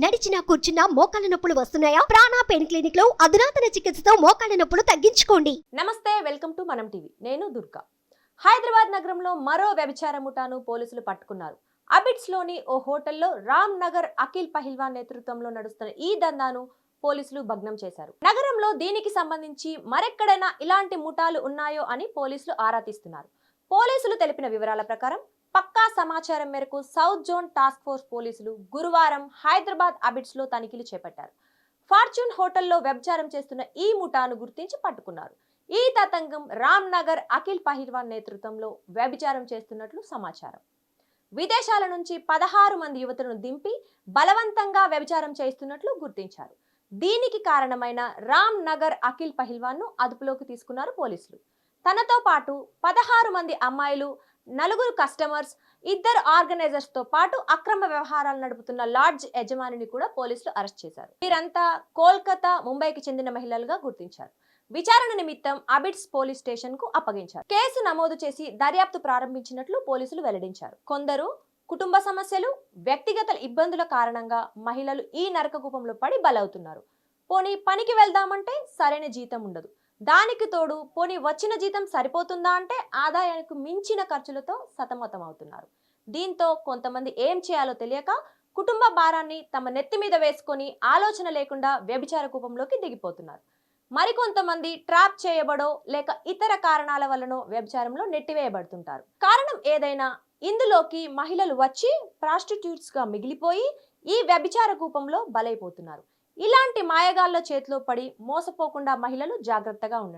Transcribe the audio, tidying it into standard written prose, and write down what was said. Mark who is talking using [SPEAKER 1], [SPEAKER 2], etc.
[SPEAKER 1] నడిచినా కూర్చున్నా మోకాళ్ళ నొప్పులు వస్తున్నాయా? ప్రాణ పెయిన్ క్లినిక్ లో అధునాతన చికిత్సతో మోకాళ్ళ నొప్పులు తగ్గించుకోండి.
[SPEAKER 2] నమస్తే, వెల్కమ్ టు మనం టీవీ. నేను దుర్గా. హైదరాబాద్ నగరంలో మరో వ్యభిచార ముఠాను పోలీసులు పట్టుకున్నారు. అబిడ్స్ లోని ఓ హోటల్లో రామ్ నగర్ అఖిల్ పహిల్వాన్ నేతృత్వంలో నడుస్తున్న ఈ దందాను పోలీసులు భగ్నం చేశారు. నగరంలో దీనికి సంబంధించి మరెక్కడైనా ఇలాంటి ముఠాలు ఉన్నాయో అని పోలీసులు ఆరా తీస్తున్నారు. పోలీసులు తెలిపిన వివరాల ప్రకారం పక్కా సమాచారం మేరకు సౌత్ జోన్ టాస్క్ ఫోర్స్ పోలీసులు గురువారం హైదరాబాద్ అబిడ్స్ లో తనిఖీలు చేపట్టారు. ఫార్చ్యూన్ హోటల్లో వ్యభిచారం చేస్తున్న ఈ ముఠాను గుర్తించి పట్టుకున్నారు. ఈ తతంగం రామ్ నగర్ అఖిల్ పహిల్వాన్ నేతృత్వంలో వ్యభిచారం చేస్తున్నట్లు సమాచారం. విదేశాల నుంచి 16 మంది యువతులను దింపి బలవంతంగా వ్యభిచారం చేస్తున్నట్లు గుర్తించారు. దీనికి కారణమైన రామ్ నగర్ అఖిల్ పహిల్వాన్ ను అదుపులోకి తీసుకున్నారు పోలీసులు. తనతో పాటు 16 మంది అమ్మాయిలు, 4 కస్టమర్స్, 2 ఆర్గనైజర్స్ తో పాటు అక్రమ వ్యవహారాలు నడుపుతున్న లాడ్జ్ యజమానిని కూడా పోలీసులు అరెస్ట్ చేశారు. వీరంతా కోల్కతా, ముంబైకి చెందిన మహిళలుగా గుర్తించారు. విచారణ నిమిత్తం అబిడ్స్ పోలీస్ స్టేషన్ కు అప్పగించారు. కేసు నమోదు చేసి దర్యాప్తు ప్రారంభించినట్లు పోలీసులు వెల్లడించారు. కొందరు కుటుంబ సమస్యలు, వ్యక్తిగత ఇబ్బందుల కారణంగా మహిళలు ఈ నరకకూపంలో పడి బలవుతున్నారు. పోనీ పనికి వెళ్దామంటే సరైన జీతం ఉండదు. దానికి తోడు పోనీ వచ్చిన జీతం సరిపోతుందా అంటే ఆదాయానికి మించిన ఖర్చులతో సతమతం అవుతున్నారు. దీంతో కొంతమంది ఏం చేయాలో తెలియక కుటుంబ భారాన్ని తమ నెత్తి మీద వేసుకొని ఆలోచన లేకుండా వ్యభిచార కూపంలోకి దిగిపోతున్నారు. మరికొంతమంది ట్రాప్ చేయబడో లేక ఇతర కారణాల వలనో వ్యభిచారంలో నెట్టివేయబడుతుంటారు. కారణం ఏదైనా ఇందులోకి మహిళలు వచ్చి ప్రాస్టిట్యూట్స్ గా మిగిలిపోయి ఈ వ్యభిచార కూపంలో బలైపోతున్నారు. ఇలాంటి మాయగాళ్ల చేతిలో పడి మోసపోకుండా మహిళలు జాగ్రత్తగా ఉండండి.